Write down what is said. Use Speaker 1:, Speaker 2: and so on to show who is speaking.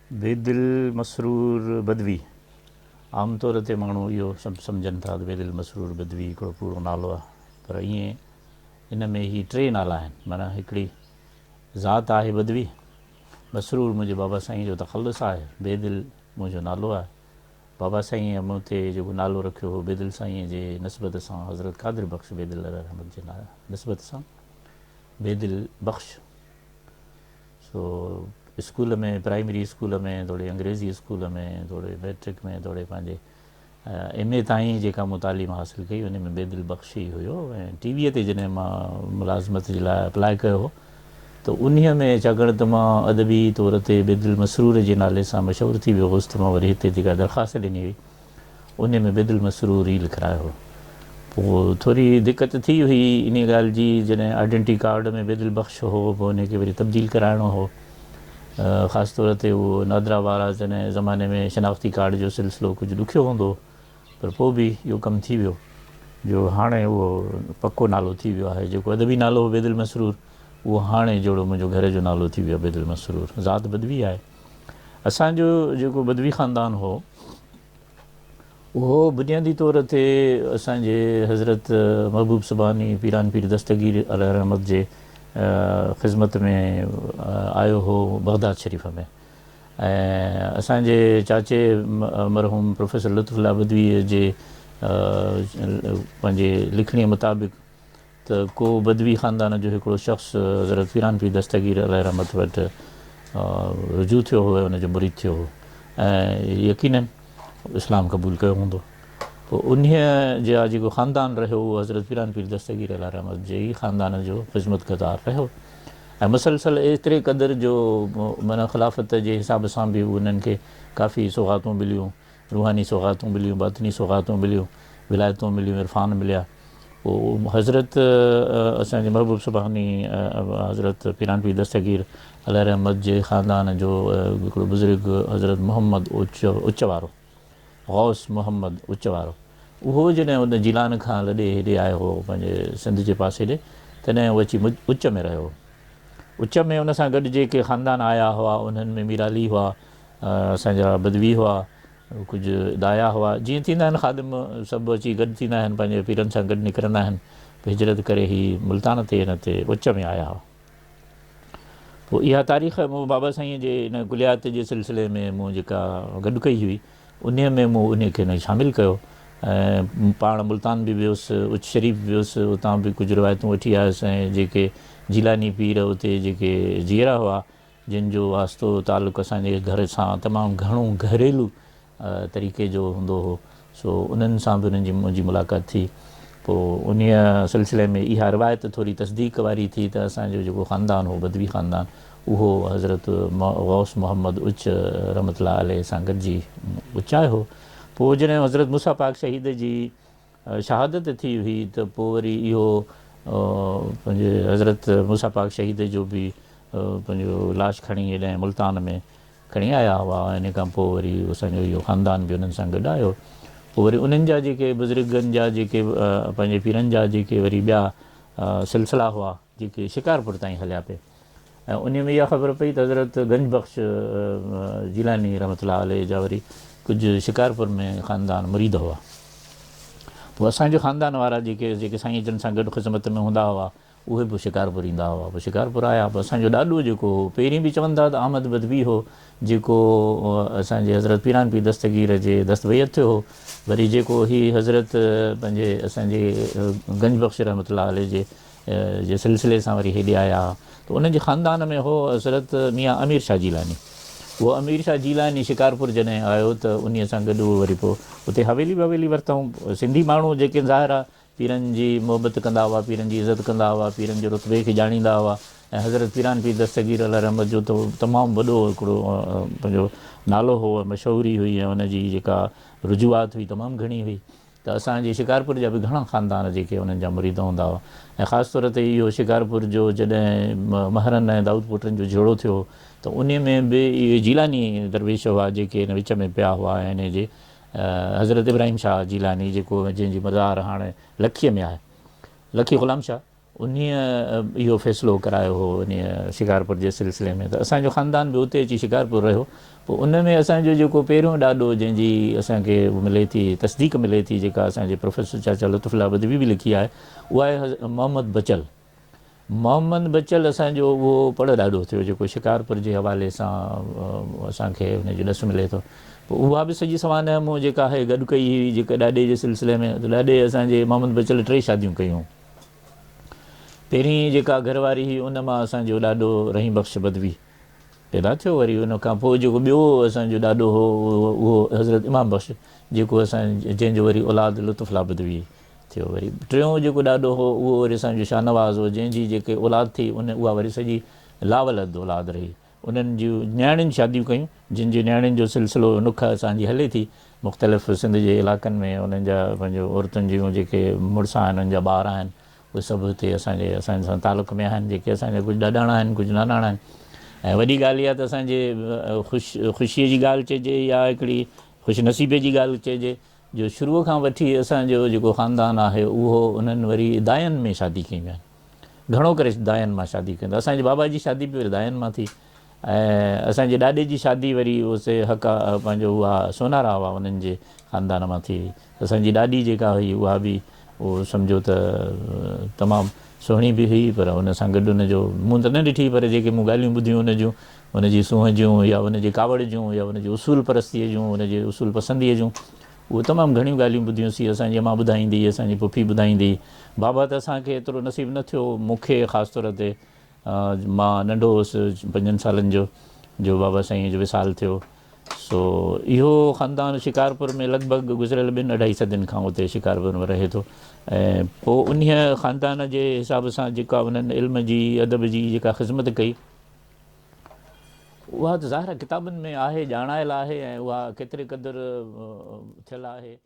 Speaker 1: बेदिल मसरूर बदवी आमतौर ते माण्हू इहो सभु सम्झनि था त बेदिल मसरूर बदवी हिकिड़ो पूरो नालो आहे, पर ईअं इन में ही टे नाला आहिनि। माना हिकिड़ी ज़ात आहे बदवी, मसरूर मुंहिंजे बाबा साईं जो तख़ल्लुस आहे, बेदिल मुंहिंजो नालो आहे। बाबा साईं मूं ते जेको नालो रखियो हो बेदिल साईं जे निस्बत सां, हज़रत क़ादिर बख़्श बेदिल रहमत जे निस्बत सां बेदिल बख़्श। सो स्कूल में, प्राइमरी स्कूल में, थोरे अंग्रेज़ी स्कूल में, थोरे मैट्रिक में, थोरे पंहिंजे MA ताईं जेका मूं तालीम हासिलु कई उन में बेदिल बख़्श ई हुयो। ऐं टीवीअ ते जॾहिं मां मुलाज़मत जे लाइ अप्लाई कयो हो त उन में छाकाणि त मां अदबी तौर ते बेदिल मसरूर जे नाले सां मशहूरु थी वियो हुउसि, त मां वरी हिते जेका दरख़्वास्त ॾिनी हुई उन में बेदिल मसरूर ई लिखायो हो। पोइ थोरी दिक़त थी हुई इन ॻाल्हि जी, जॾहिं आइडेंटिटी कार्ड में बेदिल बख़्श हो, पोइ उनखे वरी तब्दील कराइणो हो। ख़ासि तौर ते उहो नादरा वारा जॾहिं ज़माने में शनाख़्ती कार्ड जो सिलसिलो कुझु ॾुखियो हूंदो, पर पोइ बि इहो कमु थी वियो जो हाणे उहो पको नालो थी वियो आहे। जेको अदबी नालो हो बेदिल मसरूर, उहो हाणे जहिड़ो मुंहिंजो घर जो नालो थी वियो आहे बेदिल मसरूर। ज़ात बदवी आहे। असांजो जेको बदवी ख़ानदान हो उहो बुनियादी तौर ते असांजे हज़रत महबूब सुबानी पीरान पीर दस्तगीर अलैहि रहमत जे ख़िदमत में आयो हो बगदाद शरीफ़ में। ऐं असांजे चाचे मरहूम प्रोफेसर लुत्फ़ुल्लाह बदवीअ जे पंहिंजे लिखणीअ मुताबिक़ त को बदवी ख़ानदान जो हिकिड़ो शख़्स हज़रत पीरान पीर दस्तगीर अलैहि रहमत वटि रुजू थियो हो, हुनजो मुरीद थियो हो ऐं यकीनन इस्लाम क़बूल कयो हूंदो। पोइ उन जा जेको ख़ानदान रहियो उहो हज़रत पीरान पीर दस्तगीर अलैहि रहमत जे ई ख़ानदान जो ख़िदमत गुज़ार रहियो ऐं मुसलसल एतिरे क़दुरु जो माना ख़िलाफ़त जे हिसाब सां बि उन्हनि खे काफ़ी सौगातूं मिलियूं, रूहानी सौगातूं मिलियूं, बातिनी सौगातूं मिलियूं, विलायतूं मिलियूं, इरफ़ान मिलिया। पोइ हज़रत असांजे महबूब सुबानी हज़रत पीरान पीर दस्तगीर अलैहि रहमत जे ख़ानदान जो हिकिड़ो बुज़ुर्ग हज़रत मोहम्मद उच वारो, गौस मोहम्मद उच वारो, उहो जॾहिं उन जिलान खां लॾे हेॾे आयो हो पंहिंजे सिंध जे पासे ॾे, तॾहिं उहो अची उच में रहियो। उच में उन सां गॾु जेके ख़ानदान आया हुआ उन्हनि में मीर अली हुआ, असांजा बदवी हुआ, कुझु दाया हुआ, जीअं थींदा आहिनि ख़ादिम सभु अची गॾु थींदा आहिनि, पंहिंजे पीरनि सां गॾु निकिरंदा आहिनि। हिजरत करे ही मुल्तान ते हिन ते उच में आया हुआ। पोइ इहा तारीख़ मूं बाबा साईं जे इन कुलियात जे सिलसिले में मूं जेका गॾु कई हुई उन में मूं उनखे न शामिलु कयो ऐं पाण मुल्तान बि वियुसि, उच शरीफ़ वियुसि, उतां बि कुझु रिवायतूं वठी आयुसि ऐं जेके जिलानी पीर उते जेके जीअरा हुआ जिन जो वास्तो तालुक़ु असांजे घर सां तमामु घणो घरेलू तरीक़े जो हूंदो हो, सो उन्हनि सां बि उन्हनि जी मुंहिंजी मुलाक़ात थी। पोइ उन सिलसिले में इहा रिवायत थोरी तस्दीक़ वारी थी त असांजो जेको ख़ानदान हो बदवी ख़ानदान उहो हज़रत गौस मोहम्मद उच रहमतुल्लाह अलैह सां गॾिजी उच आयो हो। पोइ जॾहिं हज़रत मूसा पाक शहीद जी शहादत थी हुई त पोइ वरी इहो पंहिंजे हज़रत मूसा पाक शहीद जो बि पंहिंजो लाश खणी हेॾां मुल्तान में खणी आया हुआ। इन खां पोइ वरी असांजो इहो ख़ानदान बि उन्हनि सां गॾु आयो। पोइ वरी उन्हनि जा जेके बुज़ुर्गनि जा जेके पंहिंजे पीरनि जा जेके वरी ॿिया सिलसिला हुआ जेके शिकारपुर ताईं हलिया पिए ऐं उन में इहा ख़बर पई त हज़रत गंज बख़्श जिलानी रहमतुल्लाह अलैह जा वरी कुझु शिकारपुर में ख़ानदान मुरीद हुआ। पोइ असांजो ख़ानदान वारा जेके साईं जन सां गॾु ख़िदमत में हूंदा हुआ उहे बि शिकारपुर ईंदा हुआ। पोइ शिकारपुर आया। पोइ असांजो ॾाॾो जेको हो पहिरीं बि चवंदा त अहमद बदवी हो जेको असांजे हज़रत पीरान पीर दस्तगीर जे दस्तवैयत थियो हो। वरी जेको ही हज़रत पंहिंजे असांजे गंज बख़्श रहमतुल्लाह अलैह जे सिलसिले सां वरी हेॾे आया त उनजे ख़ानदान में हो हज़रत मियां अमीर शाह जीलानी। उहो अमीर शाह जीलानी शिकारपुर जॾहिं आयो त उन सां गॾु उहो वरी पोइ उते हवेली ववेली वरितऊं। सिंधी माण्हू जेके ज़ाहिर आहे पीरनि जी मोहबत कंदा हुआ, पीरनि जी इज़त कंदा हुआ, पीरनि जे रुतबे खे ॼाणींदा हुआ ऐं हज़रत पीरान पीर दस्तगीर अलैहि रहमत जो त तमामु वॾो हिकिड़ो पंहिंजो नालो हो, मशहूरी हुई ऐं उनजी जेका रुजूआत हुई तमामु घणी हुई। त असांजे शिकारपुर जा बि घणा ख़ानदान जेके उन्हनि जा मुरीद हूंदा हुआ ऐं ख़ासि तौर ते इहो शिकारपुर जो जॾहिं महरन ऐं दाऊद पुटनि जो जोड़ो थियो त उन में बि इहे जीलानी दरवेश हुआ जेके हिन विच में पिया हुआ ऐं हिन जे हज़रत इब्राहिम शाह जीलानी जेको जंहिंजी मज़ार हाणे लखीअ में आहे, लखी ग़ुलाम शाह, उन इहो फ़ैसिलो करायो हो उन शिकारपुर जे सिलसिले में। त असांजो ख़ानदान बि उते अची शिकारपुर रहियो। पोइ उन में असांजो जेको पहिरियों ॾाॾो जंहिंजी असांखे मिले थी तस्दीक मिले थी, जेका असांजे प्रोफेसर चाचा लुत्फ़ुल्लाह बदवी बि लिखी आहे, उहा आहे मोहम्मद बचल। मोहम्मद बचल असांजो उहो पड़ ॾाढो थियो, जेको शिकारपुर जे हवाले सां असांखे हुनजो ॾस मिले थो। पोइ उहा बि सॼी सवानमो जेका आहे गॾु कई हुई, जेका ॾाॾे जे सिलसिले में। त ॾाॾे असांजे मोहम्मद बचल 3 शादियूं कयूं। पहिरीं जेका घरवारी हुई उन मां असांजो ॾाॾो रहीम बख़्श बदवी पैदा थियो। वरी उन खां पोइ जेको ॿियो असांजो ॾाॾो हो उहो हज़रत इमाम बख़्श, जेको जंहिंजो वरी औलाद लुत्फ़ुल्लाह बदवी थियो। वरी टियों जेको ॾाॾो हो उहो वरी असांजो शाहनवाज़ हो, जंहिंजी जेके औलाद थी उहा वरी सॼी लावलद औलाद रही। उन्हनि जूं नियाणियुनि शादियूं कयूं, जिन जी नियाणियुनि जो सिलसिलो नुख असांजी हले थी मुख़्तलिफ़ सिंध जे इलाइक़नि में। उन्हनि जा पंहिंजो औरतुनि जूं जेके मुड़ुस आहिनि, उन्हनि जा ॿार आहिनि, उहे सभु हिते असां सां तालुक़ में आहिनि। जेके असांजा कुझु ॾाॾाणा आहिनि, कुझु नानाणा आहिनि। ऐं वॾी ॻाल्हि इहा त असांजे ख़ुशीअ जी ॻाल्हि चइजे या हिकिड़ी ख़ुशनसीबे जी ॻाल्हि चइजे, जो शुरूअ खां वठी असांजो जेको ख़ानदान आहे उहो उन्हनि वरी दायनि में शादी कयूं आहिनि। घणो करे दायनि मां शादी कयूं। असांजे बाबा जी शादी बि वरी दायनि मां थी। ऐं असांजे ॾाॾे जी शादी वरी उसे हक़ा पंहिंजो उहा सोनारा हुआ उन्हनि जे ख़ानदान मां थी। असांजी ॾाॾी जेका हुई उहा बि उहो सम्झो त तमामु सुहिणी बि हुई, पर हुन सां गॾु हुनजो मूं त न ॾिठी, पर जेके मूं ॻाल्हियूं ॿुधियूं हुनजूं, हुनजी सूंहं जूं या हुनजे कावड़ जूं या हुनजी उसूल परस्तीअ जूं, हुनजे उसूल पसंदीअ जूं, उहे तमामु घणियूं ॻाल्हियूं ॿुधियूंसीं। असांजी अम्मा ॿुधाईंदी, असांजी पुफी ॿुधाईंदी। बाबा त असांखे एतिरो नसीबु न थियो मूंखे ख़ासि तौर ते। मां नंढो हुउसि 5 सालनि जो बाबा साईं जो विसाल थियो। सो इहो ख़ानदान शिकारपुर में लॻभॻि गुज़िरियल 2-2.5 सदियुनि खां उते शिकारपुर में रहे थो। ऐं पोइ उन ख़ानदान जे हिसाब सां जेका उन्हनि इल्म जी अदब जी जेका ख़िदमत कई, उहा त ज़ाहिर किताबुनि में आहे, ॼाणायल आहे, ऐं उहा केतिरे क़दुरु थियल आहे।